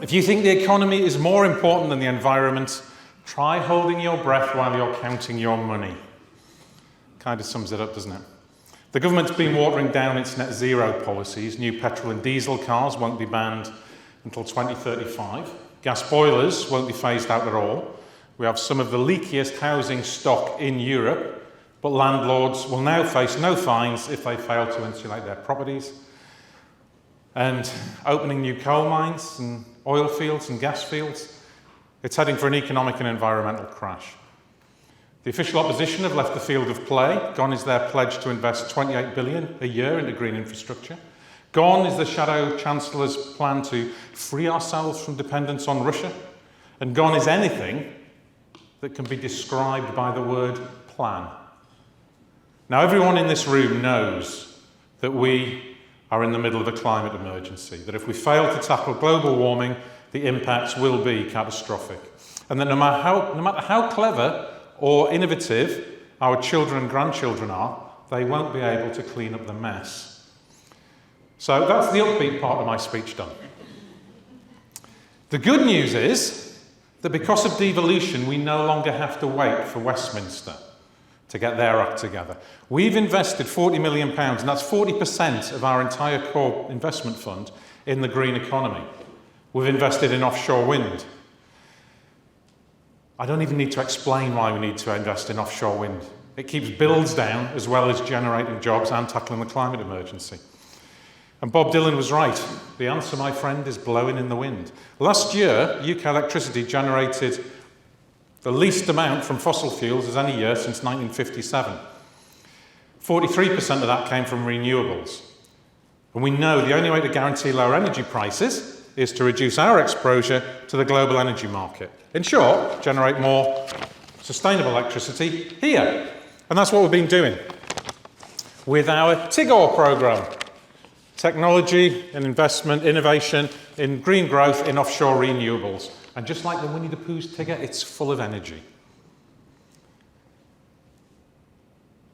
If you think the economy is more important than the environment, try holding your breath while you're counting your money. Kind of sums it up, doesn't it? The government's been watering down its net zero policies. New petrol and diesel cars won't be banned until 2035. Gas boilers won't be phased out at all. We have some of the leakiest housing stock in Europe, but landlords will now face no fines if they fail to insulate their properties. And opening new coal mines and oil fields and gas fields, it's heading for an economic and environmental crash. The official opposition have left the field of play. Gone is their pledge to invest $28 billion a year into green infrastructure. Gone is the Shadow Chancellor's plan to free ourselves from dependence on Russia. And gone is anything that can be described by the word plan. Now, everyone in this room knows that we are in the middle of a climate emergency, that if we fail to tackle global warming, the impacts will be catastrophic. And that no matter how clever or innovative our children and grandchildren are, they won't be able to clean up the mess. So that's the upbeat part of my speech done. The good news is that because of devolution, we no longer have to wait for Westminster to get their act together. We've invested £40 million, and that's 40% of our entire core investment fund in the green economy. We've invested in offshore wind. I don't even need to explain why we need to invest in offshore wind. It keeps bills down as well as generating jobs and tackling the climate emergency. And Bob Dylan was right. The answer, my friend, is blowing in the wind. Last year, UK electricity generated the least amount from fossil fuels as any year since 1957. 43% of that came from renewables. And we know the only way to guarantee lower energy prices is to reduce our exposure to the global energy market. In short, generate more sustainable electricity here. And that's what we've been doing with our TIGOR programme. Technology and investment, innovation in green growth in offshore renewables. And just like the Winnie the Pooh's Tigger, it's full of energy.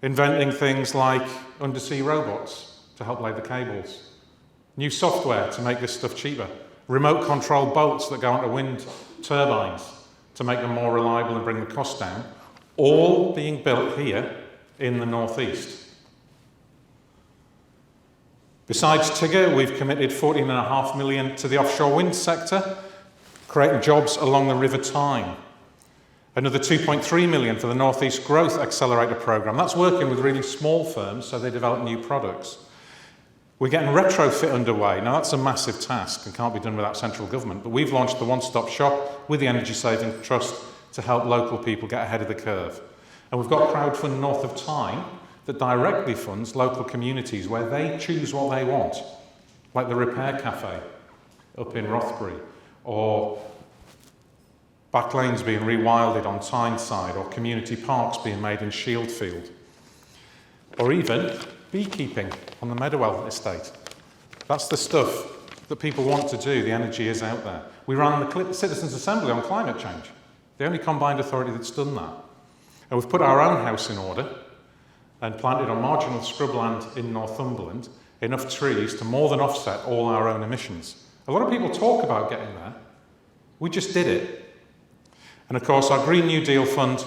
Inventing things like undersea robots to help lay the cables. New software to make this stuff cheaper. Remote control boats that go onto wind turbines to make them more reliable and bring the cost down. All being built here in the northeast. Besides TIGOR, we've committed $14.5 million to the offshore wind sector, creating jobs along the River Tyne. Another $2.3 million for the North East Growth Accelerator Programme. That's working with really small firms so they develop new products. We're getting retrofit underway. Now, that's a massive task and can't be done without central government, but we've launched the one-stop shop with the Energy Saving Trust to help local people get ahead of the curve. And we've got crowdfund North of Tyne that directly funds local communities where they choose what they want, like the Repair Cafe up in Rothbury, or back lanes being rewilded on Tyneside, or community parks being made in Shieldfield, or even beekeeping on the Meadowell estate. That's the stuff that people want to do. The energy is out there. We ran the Citizens' Assembly on climate change, the only combined authority that's done that. And we've put our own house in order and planted on marginal scrubland in Northumberland enough trees to more than offset all our own emissions. A lot of people talk about getting there. We just did it. And of course, our Green New Deal fund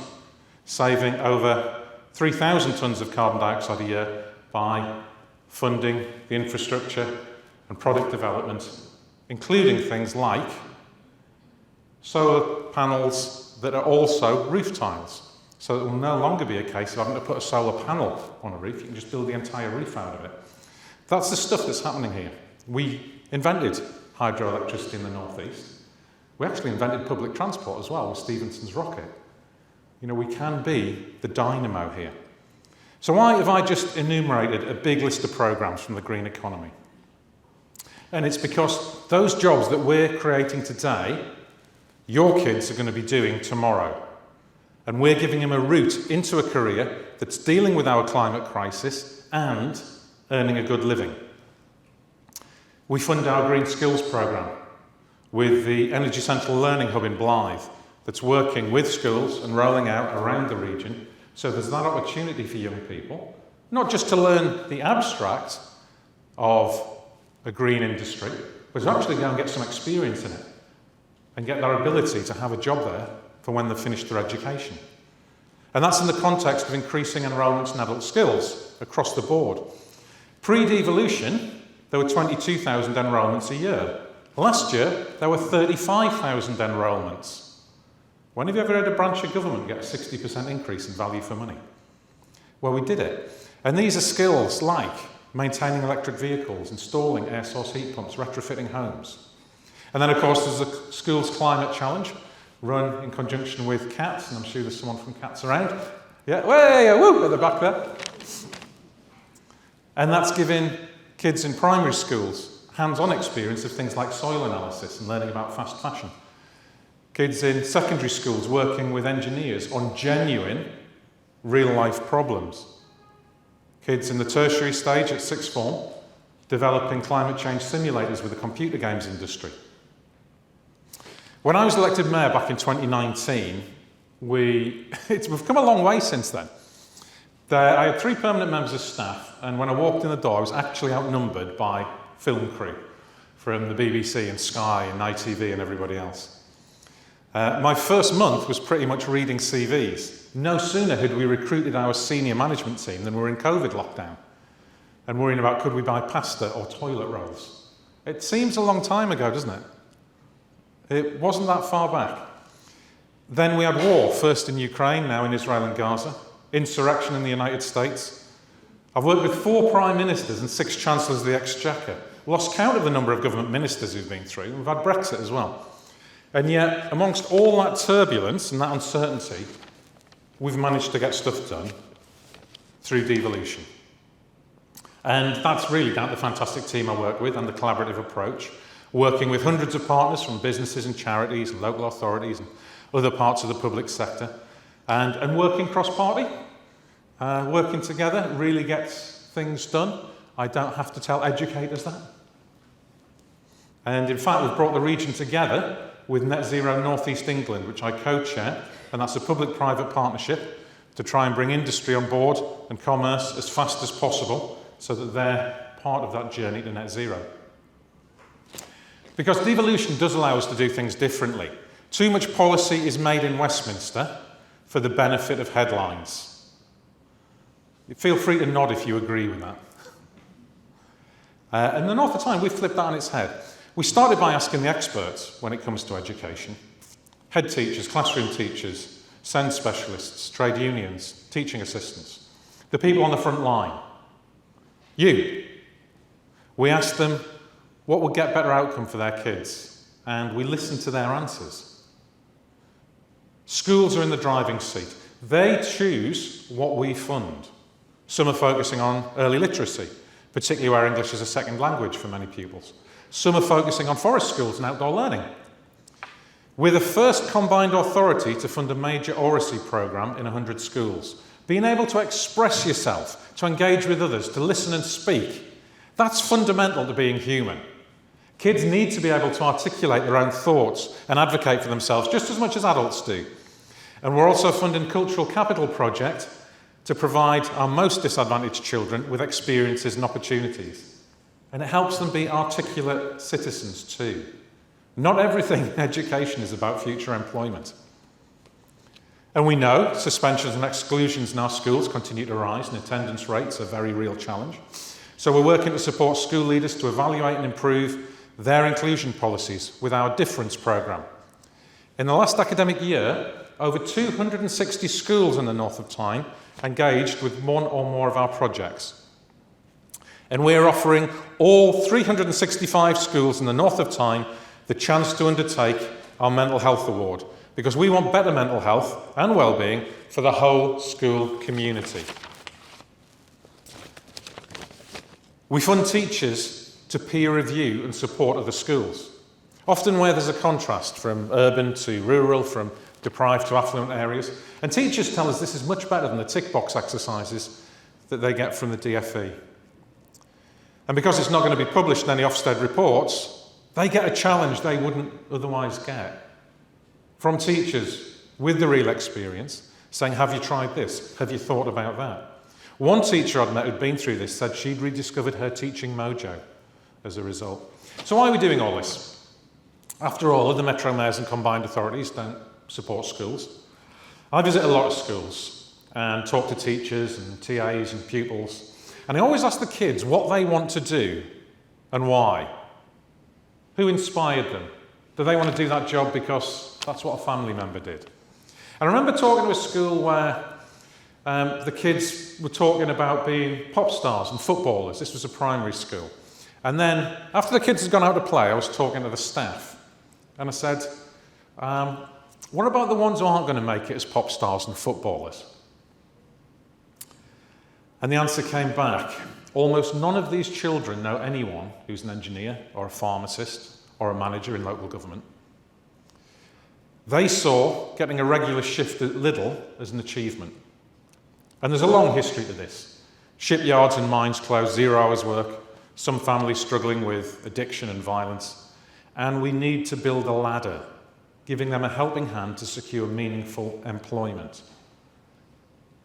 saving over 3,000 tonnes of carbon dioxide a year by funding the infrastructure and product development, including things like solar panels that are also roof tiles. So it will no longer be a case of having to put a solar panel on a roof. You can just build the entire roof out of it. That's the stuff that's happening here. We invented hydroelectricity in the northeast. We actually invented public transport as well with Stephenson's rocket. You know, we can be the dynamo here. So why have I just enumerated a big list of programs from the green economy? And it's because those jobs that we're creating today, your kids are going to be doing tomorrow. And we're giving them a route into a career that's dealing with our climate crisis and earning a good living. We fund our Green Skills programme with the Energy Central Learning Hub in Blythe that's working with schools and rolling out around the region. So there's that opportunity for young people, not just to learn the abstract of a green industry, but to actually go and get some experience in it and get their ability to have a job there for when they've finished their education. And that's in the context of increasing enrolments in adult skills across the board. Pre-devolution, there were 22,000 enrolments a year. Last year, there were 35,000 enrolments. When have you ever heard a branch of government get a 60% increase in value for money? Well, we did it. And these are skills like maintaining electric vehicles, installing air source heat pumps, retrofitting homes. And then, of course, there's the Schools Climate Challenge, run in conjunction with CATS, and I'm sure there's someone from CATS around. Yeah, way, woo, at the back there. And that's giving kids in primary schools hands-on experience of things like soil analysis and learning about fast fashion. Kids in secondary schools working with engineers on genuine, real-life problems. Kids in the tertiary stage at sixth form developing climate change simulators with the computer games industry. When I was elected mayor back in 2019, we've come a long way since then. I had 3 permanent members of staff, and when I walked in the door, I was actually outnumbered by film crew from the BBC and Sky and ITV and everybody else. My first month was pretty much reading CVs. No sooner had we recruited our senior management team than we were in COVID lockdown and worrying about could we buy pasta or toilet rolls. It seems a long time ago, doesn't it? It wasn't that far back. Then we had war, first in Ukraine, now in Israel and Gaza, insurrection in the United States. I've worked with 4 prime ministers and 6 chancellors of the Exchequer. Lost count of the number of government ministers who've been through. We've had Brexit as well. And yet, amongst all that turbulence and that uncertainty, we've managed to get stuff done through devolution. And that's really down to the fantastic team I work with and the collaborative approach, working with hundreds of partners from businesses and charities, and local authorities and other parts of the public sector, and working cross-party, working together really gets things done. I don't have to tell educators that. And in fact, we've brought the region together with Net Zero North East England, which I co-chair, and that's a public-private partnership to try and bring industry on board and commerce as fast as possible so that they're part of that journey to net zero. Because devolution does allow us to do things differently. Too much policy is made in Westminster for the benefit of headlines. Feel free to nod if you agree with that. In the North of Tyne, we've flipped that on its head. We started by asking the experts when it comes to education. Head teachers, classroom teachers, SEND specialists, trade unions, teaching assistants, the people on the front line. You. We asked them what would get better outcome for their kids, and we listened to their answers. Schools are in the driving seat. They choose what we fund. Some are focusing on early literacy, particularly where English is a second language for many pupils. Some are focusing on forest schools and outdoor learning. We're the first combined authority to fund a major oracy programme in 100 schools. Being able to express yourself, to engage with others, to listen and speak, that's fundamental to being human. Kids need to be able to articulate their own thoughts and advocate for themselves just as much as adults do. And we're also funding Cultural Capital Project to provide our most disadvantaged children with experiences and opportunities. And it helps them be articulate citizens too. Not everything in education is about future employment. And we know suspensions and exclusions in our schools continue to rise, and attendance rates are a very real challenge. So we're working to support school leaders to evaluate and improve their inclusion policies with our Difference programme. In the last academic year, over 260 schools in the North of Tyne engaged with one or more of our projects. And we're offering all 365 schools in the North of Tyne the chance to undertake our Mental Health Award, because we want better mental health and well-being for the whole school community. We fund teachers to peer review and support other schools, often where there's a contrast from urban to rural, from deprived to affluent areas. And teachers tell us this is much better than the tick box exercises that they get from the DFE. And because it's not going to be published in any Ofsted reports, they get a challenge they wouldn't otherwise get from teachers with the real experience, saying, have you tried this? Have you thought about that? One teacher I'd met who'd been through this said she'd rediscovered her teaching mojo as a result. So why are we doing all this? After all, other metro mayors and combined authorities don't support schools. I visit a lot of schools and talk to teachers and TAs and pupils, and I always ask the kids what they want to do and why. Who inspired them? Do they want to do that job because that's what a family member did? And I remember talking to a school where the kids were talking about being pop stars and footballers. This was a primary school. And then, after the kids had gone out to play, I was talking to the staff. And I said, what about the ones who aren't going to make it as pop stars and footballers? And the answer came back. Almost none of these children know anyone who's an engineer or a pharmacist or a manager in local government. They saw getting a regular shift at Lidl as an achievement. And there's a long history to this. Shipyards and mines closed, 0 hours work, some families struggling with addiction and violence. And we need to build a ladder, giving them a helping hand to secure meaningful employment.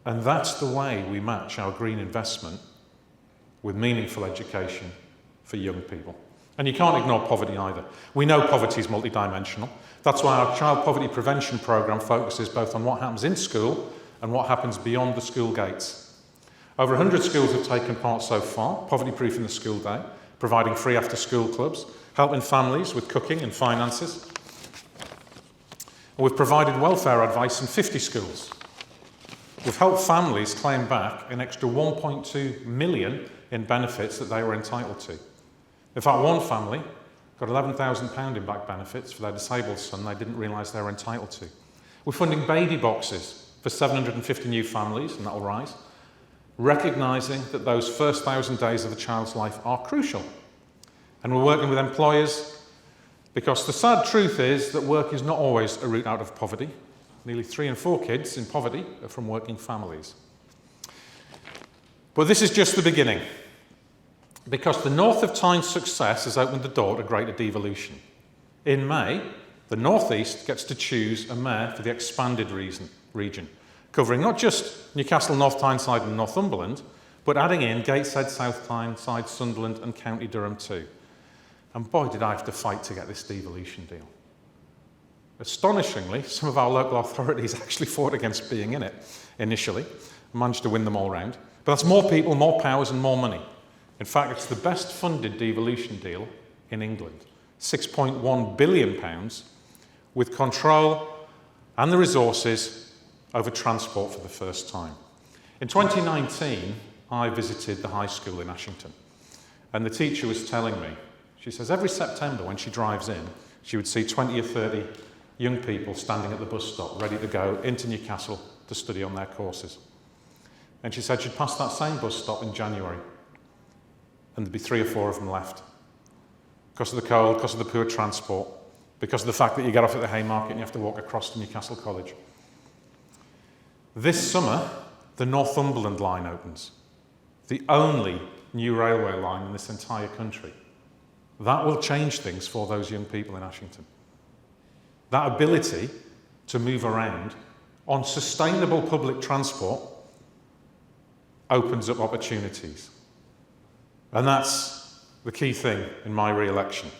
And that's the way we match our green investment with meaningful education for young people. And you can't ignore poverty either. We know poverty is multidimensional. That's why our child poverty prevention programme focuses both on what happens in school and what happens beyond the school gates. Over 100 schools have taken part so far, poverty-proofing the school day, providing free after-school clubs, helping families with cooking and finances. And we've provided welfare advice in 50 schools. We've helped families claim back an extra 1.2 million in benefits that they were entitled to. In fact, one family got £11,000 in back benefits for their disabled son they didn't realise they were entitled to. We're funding baby boxes for 750 new families, and that will rise, recognising that those first 1,000 days of a child's life are crucial. And we're working with employers because the sad truth is that work is not always a route out of poverty. Nearly 3 in 4 kids in poverty are from working families. But this is just the beginning, because the North of Tyne's success has opened the door to greater devolution. In May, the North East gets to choose a mayor for the expanded region, covering not just Newcastle, North Tyneside and Northumberland, but adding in Gateshead, South Tyneside, Sunderland and County Durham too. And boy, did I have to fight to get this devolution deal. Astonishingly, some of our local authorities actually fought against being in it initially, and managed to win them all round. But that's more people, more powers and more money. In fact, it's the best funded devolution deal in England. £6.1 billion with control and the resources over transport for the first time. In 2019, I visited the high school in Ashington, and the teacher was telling me, she says every September when she drives in, she would see 20 or 30 young people standing at the bus stop ready to go into Newcastle to study on their courses. And she said she'd pass that same bus stop in January and there'd be 3 or 4 of them left because of the cold, because of the poor transport, because of the fact that you get off at the Haymarket and you have to walk across to Newcastle College. This summer, the Northumberland line opens, the only new railway line in this entire country. That will change things for those young people in Ashington. That ability to move around on sustainable public transport opens up opportunities. And that's the key thing in my re-election.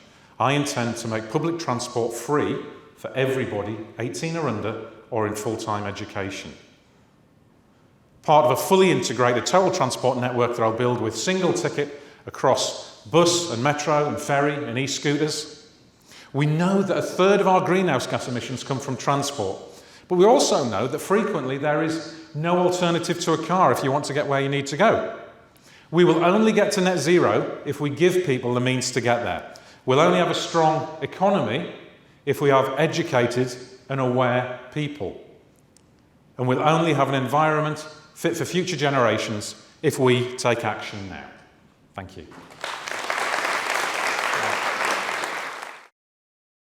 I intend to make public transport free for everybody 18 or under or in full-time education. Part of a fully integrated total transport network that I'll build with single ticket across bus and metro and ferry and e-scooters. We know that 1/3 of our greenhouse gas emissions come from transport, but we also know that frequently there is no alternative to a car if you want to get where you need to go. We will only get to net zero if we give people the means to get there. We'll only have a strong economy if we have educated and aware people. And we'll only have an environment fit for future generations if we take action now. Thank you.